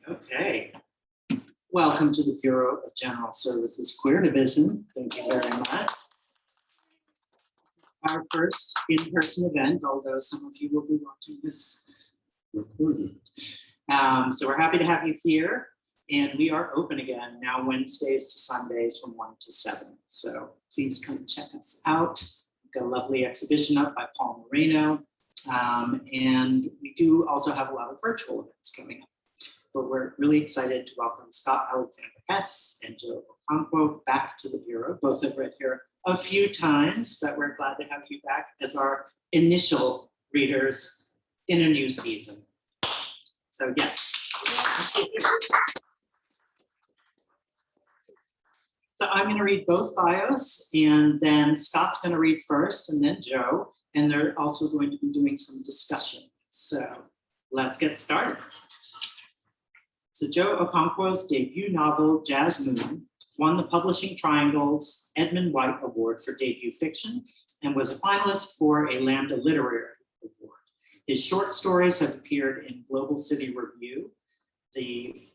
Okay. Welcome to the Bureau of General Services Queer Division. Thank you very much. Our first in-person event, although some of you will be watching this recorded. So we're happy to have you here, and we are open again now Wednesdays to Sundays from 1 to 7. So please come check us out. We've got a lovely exhibition up by Paul Moreno, and we do also have a lot of virtual events coming up. But we're really excited to welcome Scott Alexander Hess and Joe Okonkwo back to the Bureau. Both have read here a few times, but we're glad to have you back as our initial readers in a new season. So yes. So I'm going to read both bios, and then Scott's going to read first, and then Joe, and they're also going to be doing some discussion. So let's get started. So Joe Okonkwo's debut novel, Jazz Moon, won the Publishing Triangle's Edmund White Award for Debut Fiction and was a finalist for a Lambda Literary Award. His short stories have appeared in Global City Review, the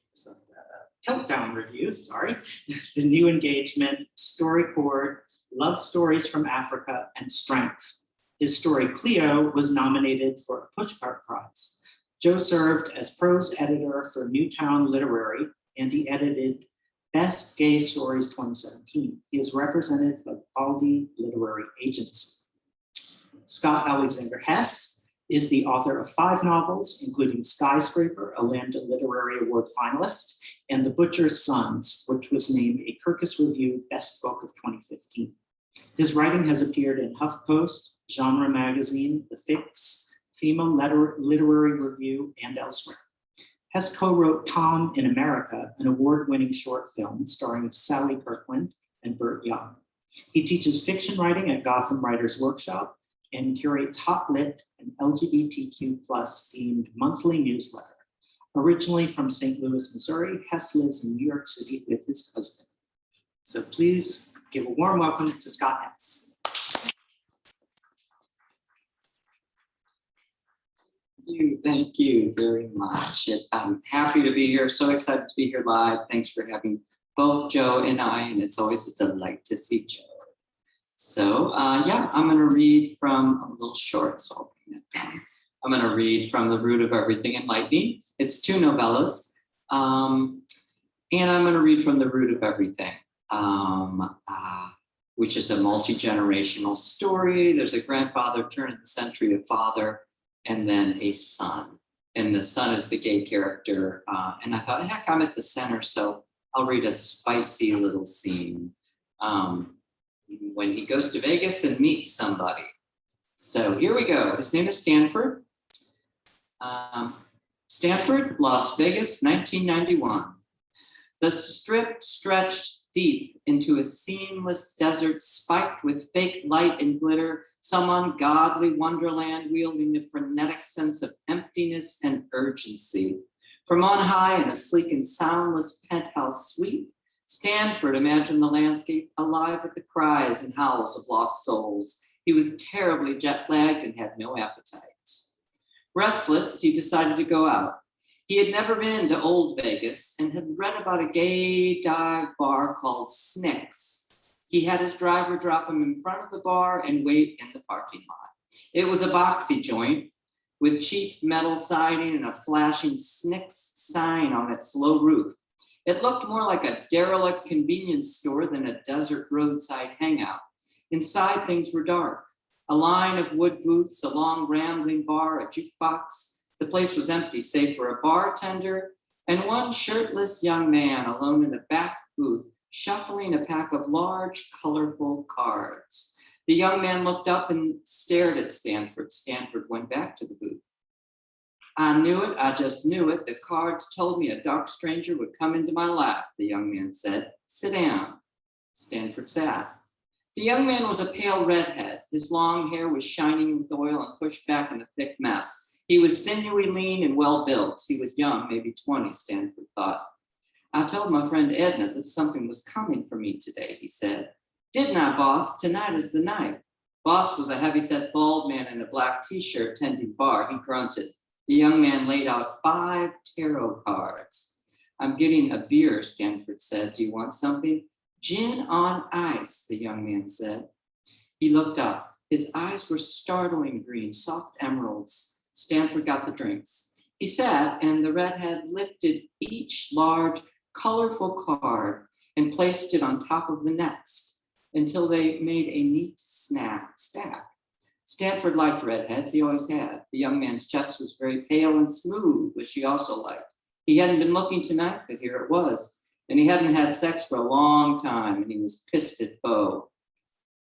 Countdown Review, the New Engagement, Story Chord, Love Stories from Africa, and Strength. His story Cleo was nominated for a Pushcart Prize. Joe served as prose editor for Newtown Literary, and he edited Best Gay Stories 2017. He is represented by the Lambda Literary Agency. Scott Alexander Hess is the author of 5 novels, including Skyscraper, a Lambda Literary Award finalist, and The Butcher's Sons, which was named a Kirkus Reviews Best Book of 2015. His writing has appeared in HuffPost, Genre Magazine, The Fix, Thema Literary Review, and elsewhere. Hess co-wrote Tom in America, an award-winning short film starring Sally Kirkland and Burt Young. He teaches fiction writing at Gotham Writers Workshop and curates Hot Lit, an LGBTQ+ themed monthly newsletter. Originally from St. Louis, Missouri, Hess lives in New York City with his husband. So please give a warm welcome to Scott Hess. Thank you very much. I'm happy to be here. So excited to be here live. Thanks for having both Joe and I, and it's always a delight to see Joe. So yeah, I'm going to read from a little short, so I'll bring it down. I'm going to read from The Root of Everything and Lightning. It's 2 novellas, and I'm going to read from The Root of Everything, which is a multi-generational story. There's a grandfather turn of the century, a father, and then a son. And the son is the gay character. And I thought, heck, I'm at the center, so I'll read a spicy little scene when he goes to Vegas and meets somebody. So here we go. His name is Stanford. Stanford, Las Vegas, 1991. The strip stretched deep into a seamless desert spiked with fake light and glitter, some ungodly wonderland wielding a frenetic sense of emptiness and urgency. From on high in a sleek and soundless penthouse suite, Stanford imagined the landscape alive with the cries and howls of lost souls. He was terribly jet-lagged and had no appetite. Restless, he decided to go out. He had never been to Old Vegas and had read about a gay dive bar called Snick's. He had his driver drop him in front of the bar and wait in the parking lot. It was a boxy joint with cheap metal siding and a flashing Snick's sign on its low roof. It looked more like a derelict convenience store than a desert roadside hangout. Inside, things were dark. A line of wood booths, a long rambling bar, a jukebox. The place was empty, save for a bartender and one shirtless young man alone in the back booth, shuffling a pack of large, colorful cards. The young man looked up and stared at Stanford. Stanford went back to the booth. I knew it, I just knew it. The cards told me a dark stranger would come into my lap, the young man said. Sit down. Stanford sat. The young man was a pale redhead. His long hair was shining with oil and pushed back in a thick mess. He was sinewy, lean, and well-built. He was young, maybe 20, Stanford thought. I told my friend Edna that something was coming for me today, he said. Didn't I, boss? Tonight is the night. Boss was a heavy-set bald man in a black t-shirt tending bar. He grunted. The young man laid out 5 tarot cards. I'm getting a beer, Stanford said. Do you want something? Gin on ice, the young man said. He looked up. His eyes were startling green, soft emeralds. Stanford got the drinks. He sat, and the redhead lifted each large, colorful card and placed it on top of the next until they made a neat stack. Stanford liked redheads, he always had. The young man's chest was very pale and smooth, which she also liked. He hadn't been looking tonight, but here it was. And he hadn't had sex for a long time, and he was pissed at Bo.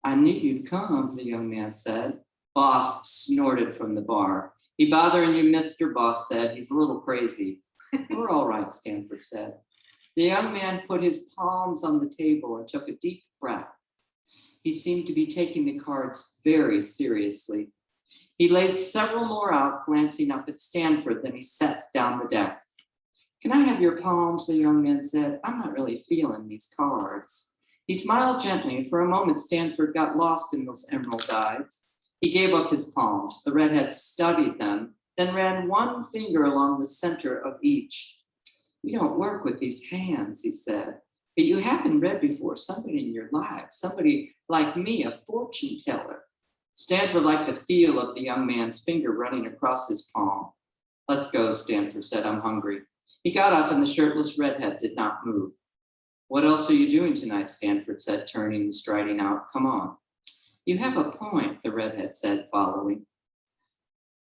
I knew you'd come, the young man said. Boss snorted from the bar. He bothering you, Mr. Boss said. He's a little crazy. We're all right, Stanford said. The young man put his palms on the table and took a deep breath. He seemed to be taking the cards very seriously. He laid several more out, glancing up at Stanford, then he set down the deck. Can I have your palms, the young man said. I'm not really feeling these cards. He smiled gently, and for a moment Stanford got lost in those emerald eyes. He gave up his palms. The redhead studied them, then ran one finger along the center of each. You don't work with these hands, he said. But you haven't read before somebody in your life, somebody like me, a fortune teller. Stanford liked the feel of the young man's finger running across his palm. Let's go, Stanford said. I'm hungry. He got up and the shirtless redhead did not move. What else are you doing tonight? Stanford said, turning and striding out. Come on. You have a point, the redhead said, following.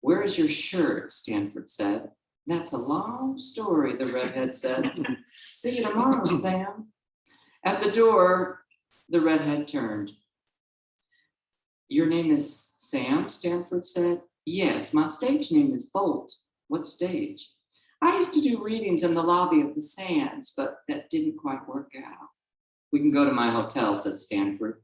Where is your shirt? Stanford said. That's a long story, the redhead said. See you tomorrow, Sam. At the door, the redhead turned. Your name is Sam? Stanford said. Yes, my stage name is Bolt. What stage? I used to do readings in the lobby of the Sands, but that didn't quite work out. We can go to my hotel, said Stanford.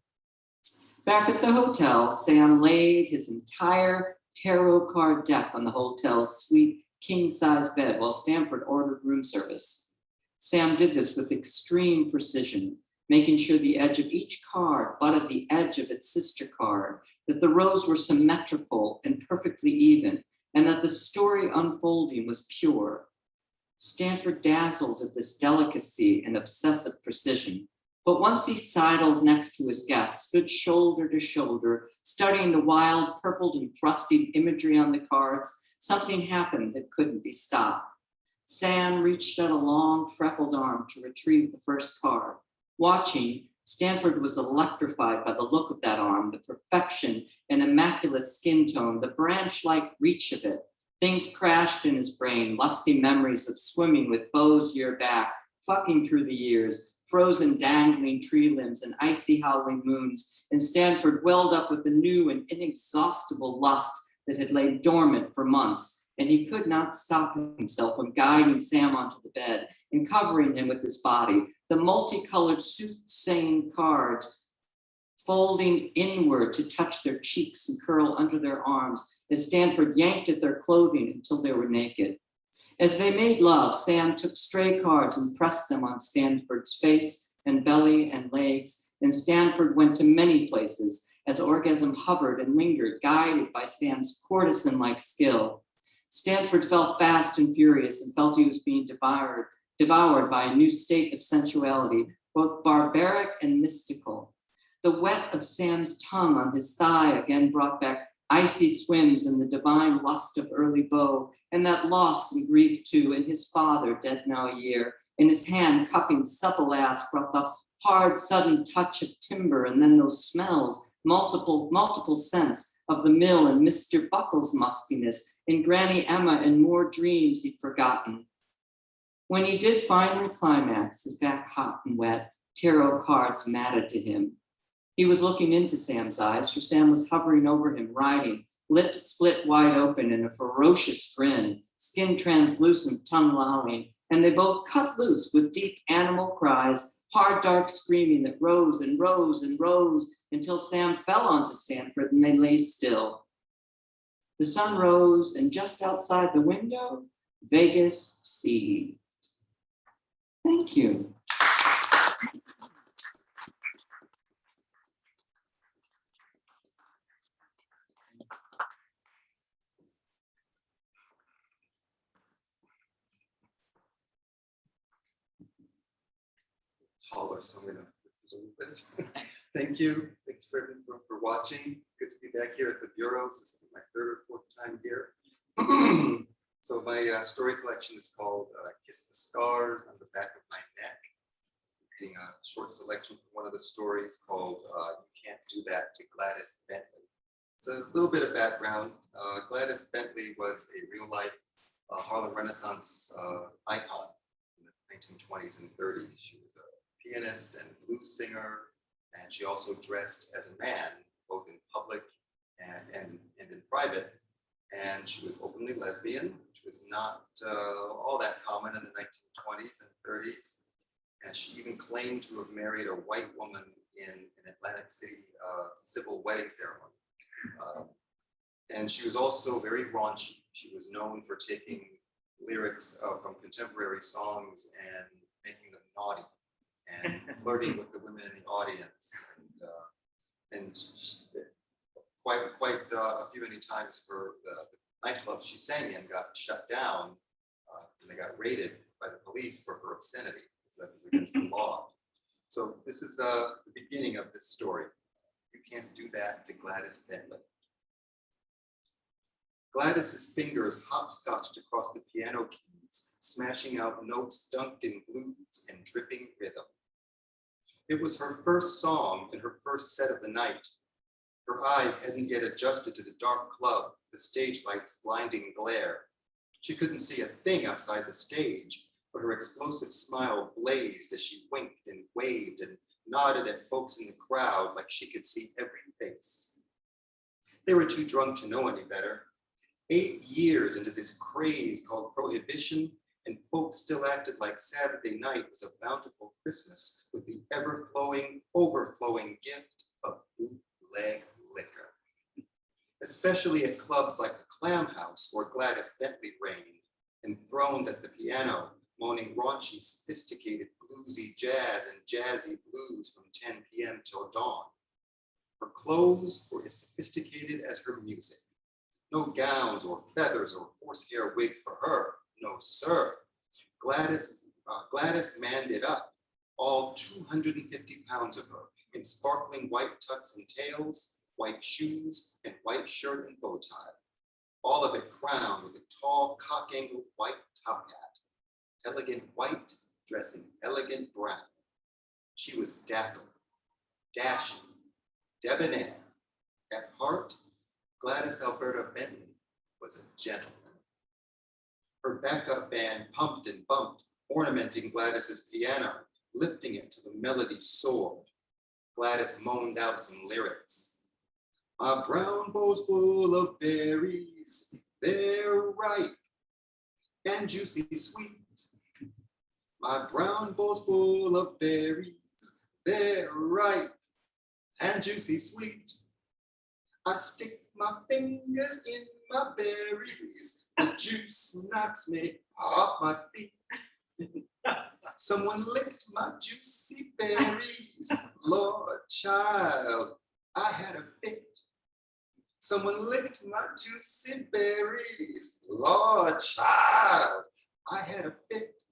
Back at the hotel, Sam laid his entire tarot card deck on the hotel's sweet king-size bed while Stanford ordered room service. Sam did this with extreme precision, making sure the edge of each card butted the edge of its sister card, that the rows were symmetrical and perfectly even, and that the story unfolding was pure. Stanford dazzled at this delicacy and obsessive precision. But once he sidled next to his guest, stood shoulder to shoulder, studying the wild, purpled and crusty imagery on the cards, something happened that couldn't be stopped. Sam reached out a long, freckled arm to retrieve the first card. Watching, Stanford was electrified by the look of that arm, the perfection and immaculate skin tone, the branch-like reach of it. Things crashed in his brain, lusty memories of swimming with Bo's year back, fucking through the years, frozen dangling tree limbs and icy howling moons, and Stanford welled up with a new and inexhaustible lust that had laid dormant for months, and he could not stop himself from guiding Sam onto the bed and covering him with his body, the multicolored soothsaying cards folding inward to touch their cheeks and curl under their arms as Stanford yanked at their clothing until they were naked. As they made love, Sam took stray cards and pressed them on Stanford's face and belly and legs, and Stanford went to many places as orgasm hovered and lingered, guided by Sam's courtesan-like skill. Stanford felt fast and furious and felt he was being devoured by a new state of sensuality, both barbaric and mystical. The wet of Sam's tongue on his thigh again brought back icy swims and the divine lust of early Bo, and that loss and grief too, and his father, dead now a year, and his hand cupping supple ass brought the hard, sudden touch of timber, and then those smells, multiple scents of the mill and Mr. Buckles' muskiness, and Granny Emma and more dreams he'd forgotten. When he did finally climax, his back hot and wet, tarot cards matted to him. He was looking into Sam's eyes, for Sam was hovering over him, riding, lips split wide open in a ferocious grin, skin translucent, tongue lolling, and they both cut loose with deep animal cries, hard, dark screaming that rose and rose and rose until Sam fell onto Stanford and they lay still. The sun rose, and just outside the window, Vegas seethed. Thank you. color, so I'm going to a little bit. Thank you. Thanks for watching. Good to be back here at the Bureau. This is my third or fourth time here. So my story collection is called Kiss the Scars on the Back of My Neck. I'm reading a short selection from one of the stories called You Can't Do That to Gladys Bentley. So a little bit of background. Gladys Bentley was a real-life Harlem Renaissance icon in the 1920s and 30s. She was a pianist and blues singer, and she also dressed as a man, both in public and in private. And she was openly lesbian, which was not all that common in the 1920s and 30s. And she even claimed to have married a white woman in an Atlantic City civil wedding ceremony. And she was also very raunchy. She was known for taking lyrics from contemporary songs and making them naughty and flirting with the women in the audience. And quite a few many times for the nightclub she sang in got shut down and they got raided by the police for her obscenity, because that was against the law. So this is the beginning of this story. You Can't Do That to Gladys Bentley. Gladys's fingers hopscotched across the piano keys, smashing out notes dunked in blues and dripping rhythm. It was her first song and her first set of the night. Her eyes hadn't yet adjusted to the dark club, the stage light's blinding glare. She couldn't see a thing outside the stage, but her explosive smile blazed as she winked and waved and nodded at folks in the crowd like she could see every face. They were too drunk to know any better. 8 years into this craze called Prohibition, and folks still acted like Saturday night was a bountiful Christmas with the ever-flowing, overflowing gift of bootleg liquor. Especially at clubs like the Clam House, where Gladys Bentley reigned, enthroned at the piano, moaning raunchy, sophisticated, bluesy jazz and jazzy blues from 10 p.m. till dawn. Her clothes were as sophisticated as her music. No gowns or feathers or horsehair wigs for her, no sir. Gladys manned it up, all 250 pounds of her, in sparkling white tucks and tails, white shoes, and white shirt and bow tie. All of it crowned with a tall, cock-angled white top hat. Elegant white, dressing elegant brown. She was dapper, dashing, debonair. At heart, Gladys Alberta Bentley was a gentleman. Her backup band pumped and bumped, ornamenting Gladys's piano, lifting it till the melody soared. Gladys moaned out some lyrics. My brown bowl's full of berries, they're ripe and juicy sweet. My brown bowl's full of berries, they're ripe and juicy sweet. I stick my fingers in my berries, the juice knocks me off my feet. Someone licked my juicy berries, Lord child, I had a fit. Someone licked my juicy berries, Lord child, I had a fit.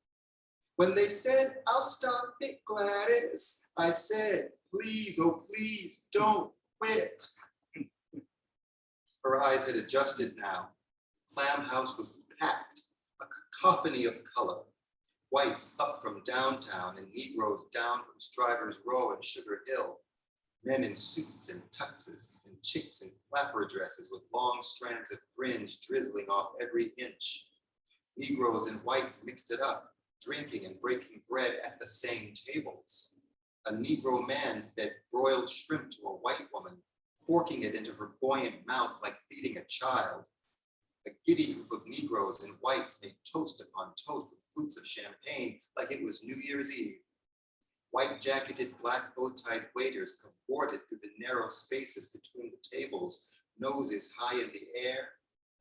When they said, I'll stop it, Gladys, I said, please, oh please, don't quit. Her eyes had adjusted now. Clam House was packed, a cacophony of color. Whites up from downtown and Negroes down from Strivers Row and Sugar Hill. Men in suits and tuxes and chicks in flapper dresses with long strands of fringe drizzling off every inch. Negroes and whites mixed it up, drinking and breaking bread at the same tables. A Negro man fed broiled shrimp to a white woman, forking it into her buoyant mouth like feeding a child. A giddy group of Negroes and whites made toast upon toast with flutes of champagne like it was New Year's Eve. White-jacketed, black bow-tied waiters cavorted through the narrow spaces between the tables, noses high in the air,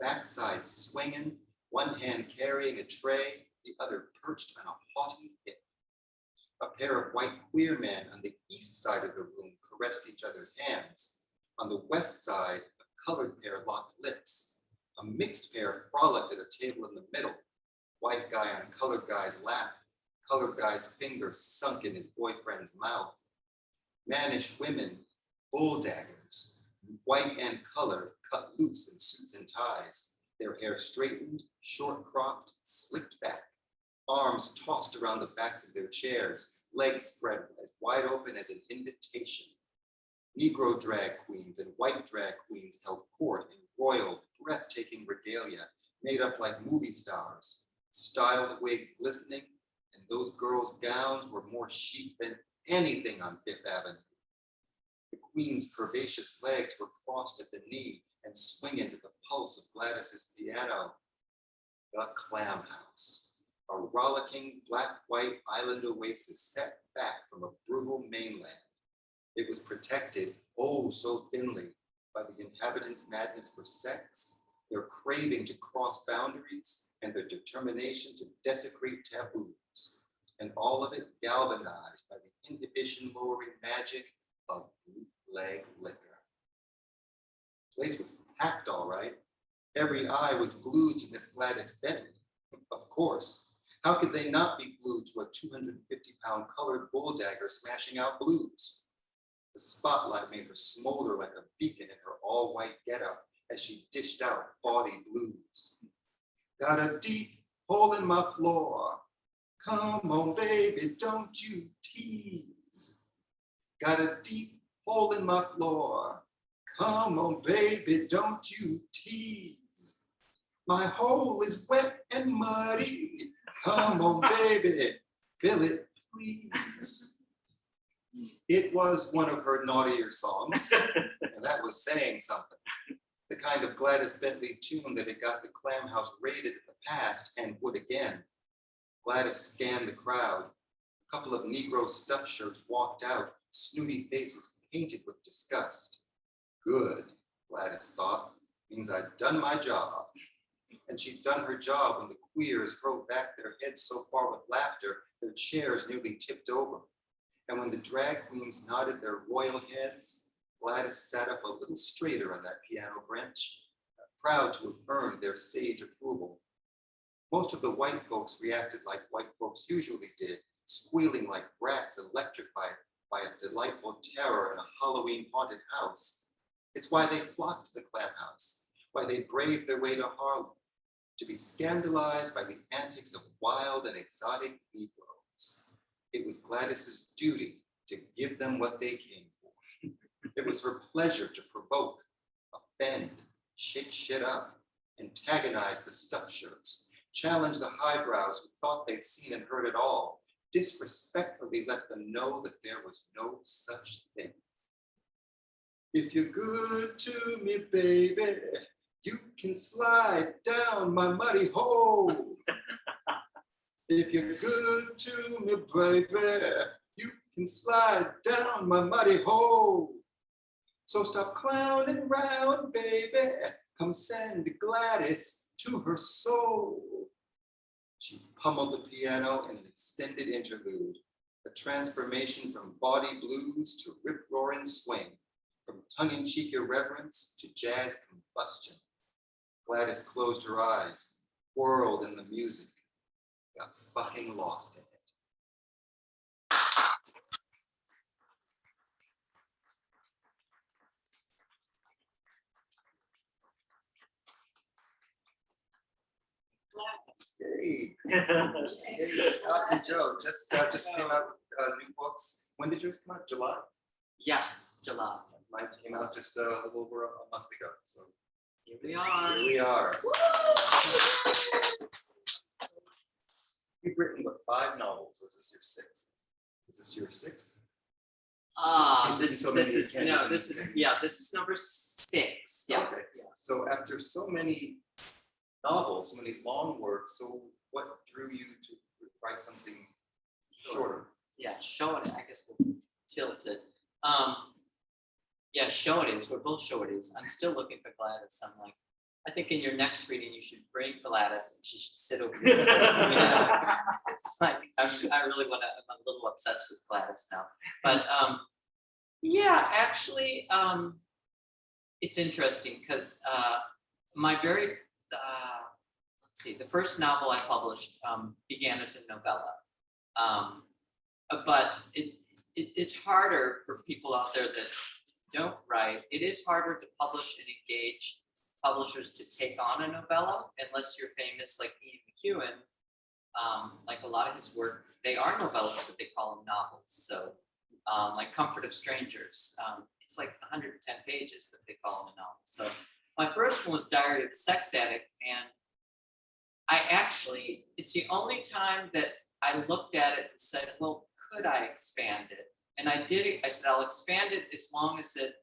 backsides swinging, one hand carrying a tray, the other perched on a haughty hip. A pair of white queer men on the east side of the room caressed each other's hands. On the west side, a colored pair locked lips. A mixed pair frolicked at a table in the middle. White guy on colored guy's lap. Colored guy's finger sunk in his boyfriend's mouth. Mannish women, bull daggers, white and colored, cut loose in suits and ties, their hair straightened, short cropped, slicked back, arms tossed around the backs of their chairs, legs spread as wide open as an invitation. Negro drag queens and white drag queens held court in royal, breathtaking regalia, made up like movie stars, styled wigs glistening, and those girls' gowns were more chic than anything on Fifth Avenue. The queen's curvaceous legs were crossed at the knee and swinging to the pulse of Gladys's piano. The Clam House, a rollicking black-white island oasis set back from a brutal mainland. It was protected, oh so thinly, by the inhabitants' madness for sex, their craving to cross boundaries, and their determination to desecrate taboos, and all of it galvanized by the inhibition-lowering magic of bootleg liquor. The place was packed all right. Every eye was glued to Miss Gladys Bentley. Of course, how could they not be glued to a 250-pound colored bull dagger smashing out blues? The spotlight made her smolder like a beacon in her all-white getup as she dished out bawdy blues. Got a deep hole in my floor. Come on, baby, don't you tease. Got a deep hole in my floor. Come on, baby, don't you tease. My hole is wet and muddy. Come on, baby, fill it, please. It was one of her naughtier songs, and that was saying something. The kind of Gladys Bentley tune that had got the Clam House raided in the past and would again. Gladys scanned the crowd. A couple of Negro stuff shirts walked out, snooty faces painted with disgust. Good, Gladys thought, means I'd done my job. And she'd done her job when the queers hurled back their heads so far with laughter, their chairs nearly tipped over. And when the drag queens nodded their royal heads, Gladys sat up a little straighter on that piano bench, proud to have earned their sage approval. Most of the white folks reacted like white folks usually did, squealing like rats electrified by a delightful terror in a Halloween haunted house. It's why they flocked to the Clam House, why they braved their way to Harlem, to be scandalized by the antics of wild and exotic Negroes. It was Gladys's duty to give them what they came for. It was her pleasure to provoke, offend, shake shit up, antagonize the stuff shirts, challenge the highbrows who thought they'd seen and heard it all, disrespectfully let them know that there was no such thing. If you're good to me, baby, you can slide down my muddy hole. If you're good to me, baby, you can slide down my muddy hole. So stop clowning around, baby. Come send Gladys to her soul. She pummeled the piano in an extended interlude, a transformation from bawdy blues to rip-roaring swing, from tongue-in-cheek irreverence to jazz combustion. Gladys closed her eyes, whirled in the music, got fucking lost in it. Hey, Scott and Joe just came out with new books. When did yours come out? July? Yes, July. Mine came out just a little over a month ago. So Here we are. here we are. You've written what, 5 novels, or is this your 6th? Is this your 6th? This is number 6. Yeah. Okay. So after so many novels, so many long works, so what drew you to write something shorter? Yeah, short it. I guess we'll tilt it. Yeah, shorties. We're both shorties. I'm still looking for Gladys. I'm like, I think in your next reading you should bring Gladys and she should sit over here. It's like I really want to. I'm a little obsessed with Gladys now. But yeah, actually, it's interesting because my very let's see, the first novel I published began as a novella. But it's harder for people out there that don't write. It is harder to publish and engage publishers to take on a novella unless you're famous like Ian McEwan. Like a lot of his work, they are novellas, but they call them novels. So like Comfort of Strangers, it's like 110 pages, but they call them a novel. So my first one was Diary of a Sex Addict, and it's the only time that I looked at it and said, well, could I expand it? And I did it. I said, I'll expand it as long as it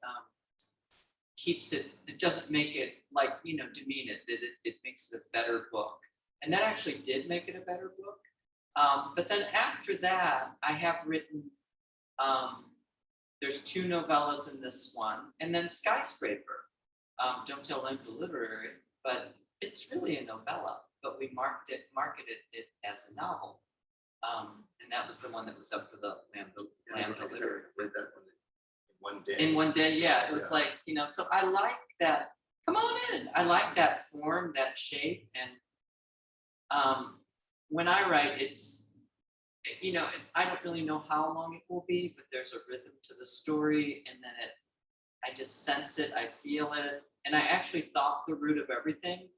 keeps it, it doesn't make it like, demean it, that it makes it a better book. And that actually did make it a better book. But then after that, I have written, there's 2 novellas in this one, and then Skyscraper. Don't Tell Lambda Literary, but it's really a novella, but we marketed it as a novel. And that was the one that was up for the Lambda Literary. I read that one in 1 day. In 1 day, yeah. It was like, so I like that. Come on in. I like that form, that shape. And when I write, it's, I don't really know how long it will be, but there's a rhythm to the story. And then I just sense it, I feel it. And I actually thought the root of everything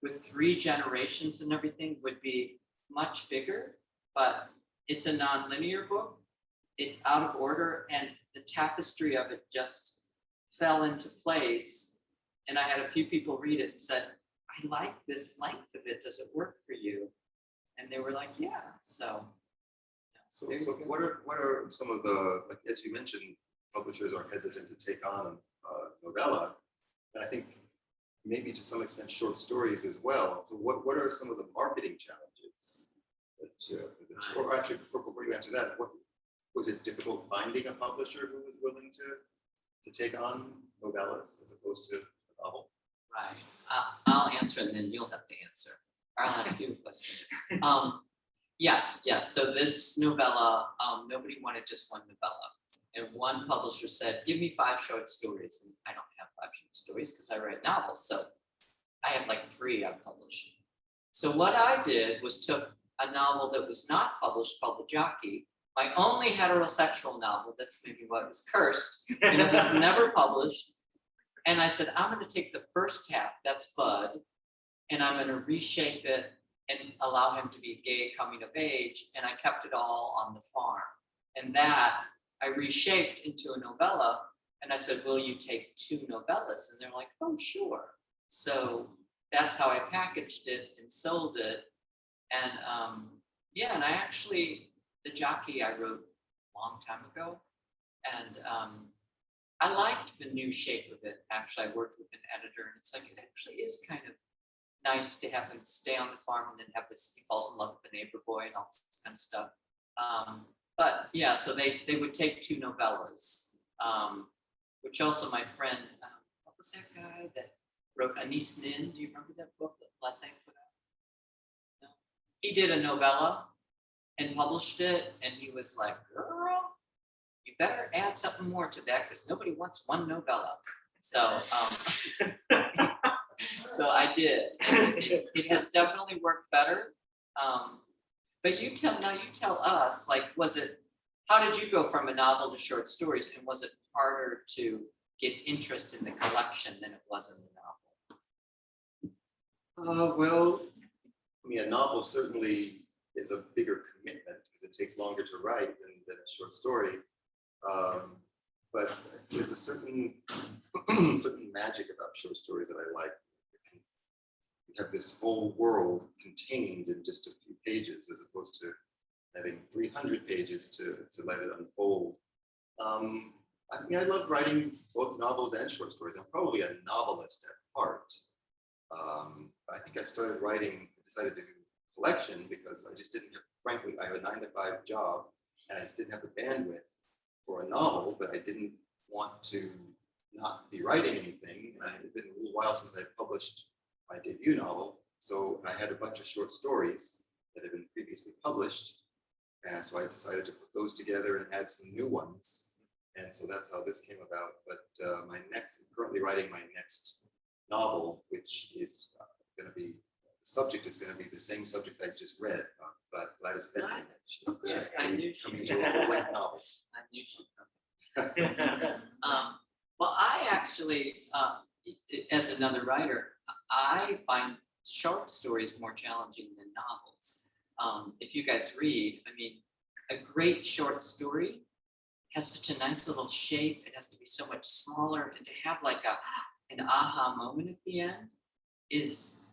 with 3 generations and everything would be much bigger, but it's a non-linear book. It's out of order, and the tapestry of it just fell into place. And I had a few people read it and said, I like this length of it. Does it work for you? And they were like, yeah. So but what are some of the, like, as you mentioned, publishers are hesitant to take on a novella, and I think maybe to some extent short stories as well. So what are some of the marketing challenges or actually before you answer that, what was it difficult finding a publisher who was willing to take on novellas as opposed to a novel? Right. I'll answer and then you'll have to answer. Or I'll ask you a question. Yes. So this novella, nobody wanted just one novella. And one publisher said, give me 5 short stories. And I don't have 5 short stories because I write novels. So I have like 3 I published. So what I did was took a novel that was not published called The Jockey, my only heterosexual novel, that's maybe what was cursed, and it was never published. And I said, I'm going to take the first half, that's Bud, and I'm going to reshape it and allow him to be gay coming of age. And I kept it all on the farm. And that I reshaped into a novella. And I said, will you take 2 novellas? And they're like, oh, sure. So that's how I packaged it and sold it. And and I actually, The Jockey I wrote a long time ago. And I liked the new shape of it. Actually, I worked with an editor, and it's like, it actually is kind of nice to have him stay on the farm and then have this, he falls in love with the neighbor boy and all this kind of stuff. But yeah, so they would take 2 novellas, which also my friend, what was that guy that wrote Anis Nin? Do you remember that book that Letang put out? No. He did a novella and published it, and he was like, girl, you better add something more to that because nobody wants one novella. So so I did. It has definitely worked better. But you tell us, like, how did you go from a novel to short stories, and was it harder to get interest in the collection than it was in the novel? Well, I mean, a novel certainly is a bigger commitment because it takes longer to write than a short story. But there's a certain magic about short stories that I like. You have this whole world contained in just a few pages, as opposed to having 300 pages to let it unfold. I mean, I love writing both novels and short stories. I'm probably a novelist at heart. I think I decided to do a collection because I just didn't have, frankly, I have a 9-to-5 job, and I just didn't have the bandwidth for a novel, but I didn't want to not be writing anything. And it had been a little while since I published my debut novel. So I had a bunch of short stories that had been previously published. And so I decided to put those together and add some new ones. And so that's how this came about. But I'm currently writing my next novel, which is going to be, the subject is going to be the same subject I just read, but Gladys Bentley. She's Yes, I knew she coming would. to a full-length novel. I knew she'd come. Well, I actually, as another writer, I find short stories more challenging than novels. If you guys read, I mean, a great short story has such a nice little shape. It has to be so much smaller, and to have like an aha moment at the end it's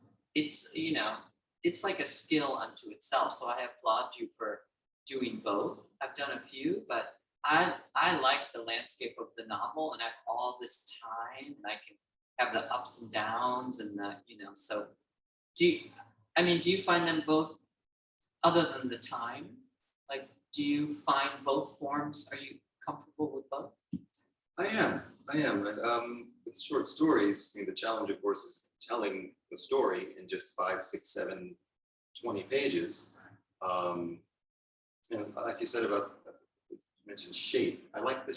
like a skill unto itself. So I applaud you for doing both. I've done a few, but I like the landscape of the novel, and I have all this time, and I can have the ups and downs, and so do you find them both, other than the time, like, do you find both forms, are you comfortable with both? I am. And with short stories, I mean, the challenge, of course, is telling the story in just 5, 6, 7, 20 pages. And like you said about, you mentioned shape. I like the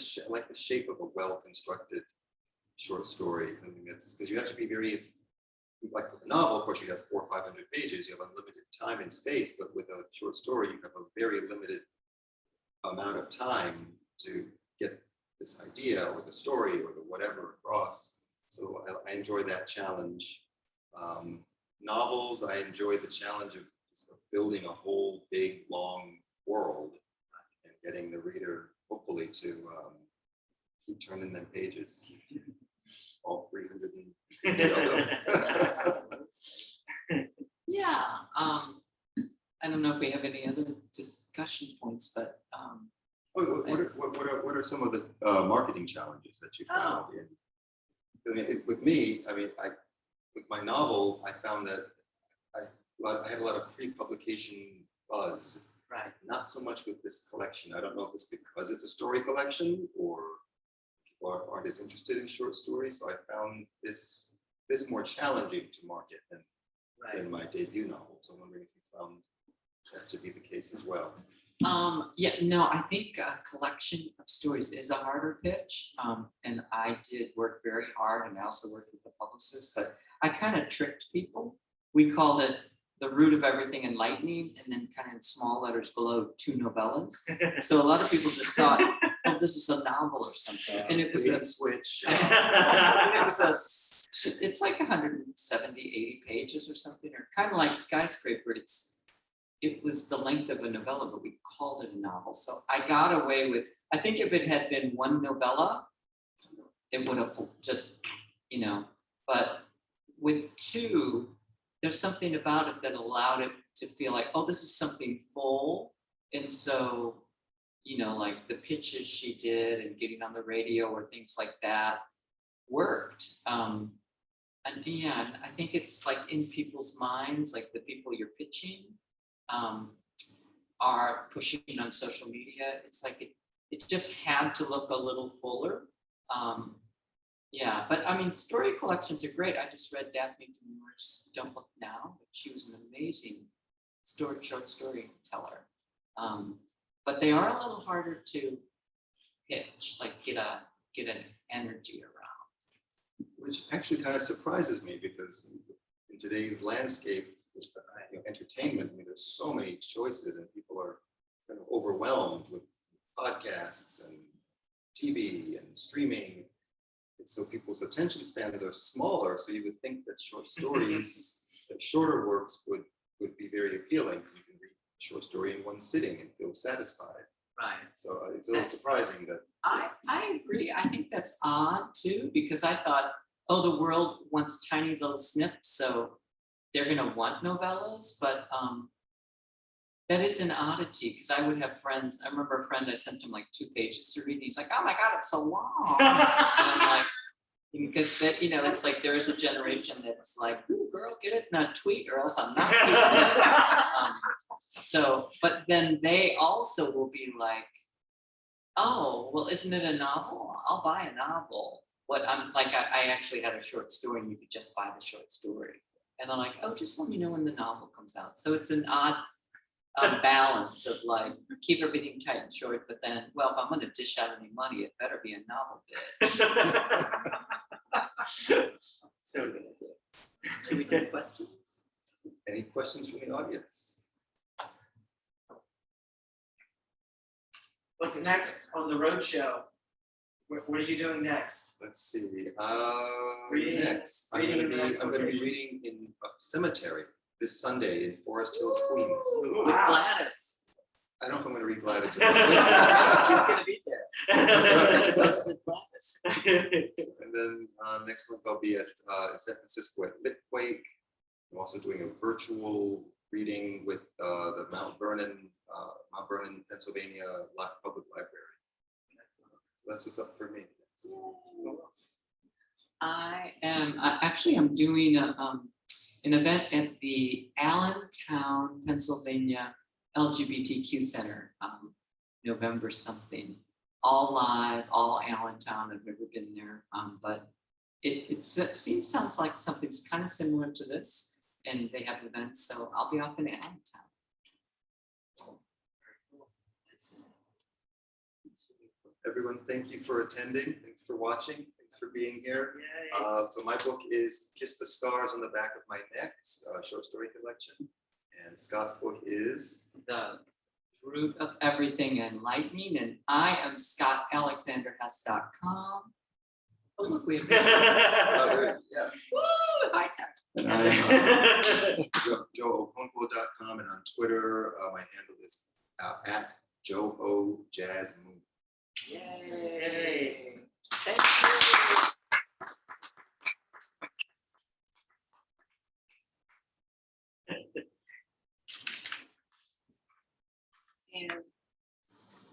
shape of a well-constructed short story. I mean, it's because you have to be very, like with a novel, of course, you have 400 or 500 pages. You have unlimited time and space, but with a short story, you have a very limited amount of time to get this idea or the story or the whatever across. So I enjoy that challenge. Novels, I enjoy the challenge of building a whole big, long world and getting the reader, hopefully, to keep turning them pages. All 350 of them. Yeah. I don't know if we have any other discussion points, but What are some of the marketing challenges that you found? I mean, with me, with my novel, I found that I had a lot of pre-publication buzz. right. Not so much with this collection. I don't know if it's because it's a story collection or people aren't as interested in short stories. So I found this more challenging to market than my debut novel. So I'm wondering if you found that to be the case as well. I think a collection of stories is a harder pitch. And I did work very hard, and I also worked with the publicist, but I kind of tricked people. We called it the root of everything enlightening, and then kind of in small letters below, 2 novellas. So a lot of people just thought, oh, this is a novel or something. And it was a switch. It's like 170, 80 pages or something, or kind of like Skyscraper. It was the length of a novella, but we called it a novel. So I got away with, I think if it had been one novella, it would have just, but with 2, there's something about it that allowed it to feel like, oh, this is something full. And so, like the pitches she did and getting on the radio or things like that worked. And I think it's like in people's minds, like the people you're pitching are pushing on social media. It's like it just had to look a little fuller. But I mean, story collections are great. I just read Daphne du Maurier's Don't Look Now. She was an amazing short story teller. But they are a little harder to pitch, like get an energy around. Which actually kind of surprises me, because in today's landscape, entertainment, I mean, there's so many choices, and people are kind of overwhelmed with podcasts and TV and streaming. And so people's attention spans are smaller. So you would think that short stories, that shorter works would be very appealing, because you can read a short story in one sitting and feel satisfied. Right. So it's a little surprising that. I agree. I think that's odd too, because I thought, oh, the world wants tiny little snips, so they're going to want novellas, but that is an oddity, because I would have friends. I remember a friend, I sent him like 2 pages to read, and he's like, oh my God, it's so long. And I'm like, because that, it's like there is a generation that's like, ooh, girl, get it in a tweet or else I'm not keeping it. But then they also will be like, oh, well, isn't it a novel? I'll buy a novel. What I'm like, I actually had a short story, and you could just buy the short story. And they're like, oh, just let me know when the novel comes out. So it's an odd balance of like, keep everything tight and short, but then, well, if I'm going to dish out any money, it better be a novel dish. So good. Should we do questions? Any questions from the audience? What's next on the road show? What are you doing next? Let's see. Reading- Next, I'm reading gonna in the be next I'm gonna be location. reading in a cemetery this Sunday in Forest Hills, Queens. Ooh, With wow. Gladys. I don't know if I'm gonna read Gladys. Or She's not. gonna be there. Roasted Gladys. And then next month I'll be at in San Francisco at Litquake. I'm also doing a virtual reading with the Mount Vernon, Pennsylvania Public Library. So that's what's up for me. I'm doing an event at the Allentown, Pennsylvania LGBTQ Center, November something. All live, all Allentown. I've never been there, but sounds like something's kind of similar to this, and they have events, so I'll be off in Allentown. Everyone, thank you for attending. Thanks for watching. Thanks for being here. Yay. So my book is Kiss the Scars on the Back of My Neck, a short story collection. And Scott's book is The Root of Everything and Lightning, and I am ScottAlexanderHess.com. Oh, look, we have yeah. woo, high tech. And I'm joeokonkwo.com, and on Twitter, my handle is at JoeOJazzMoon. Yay.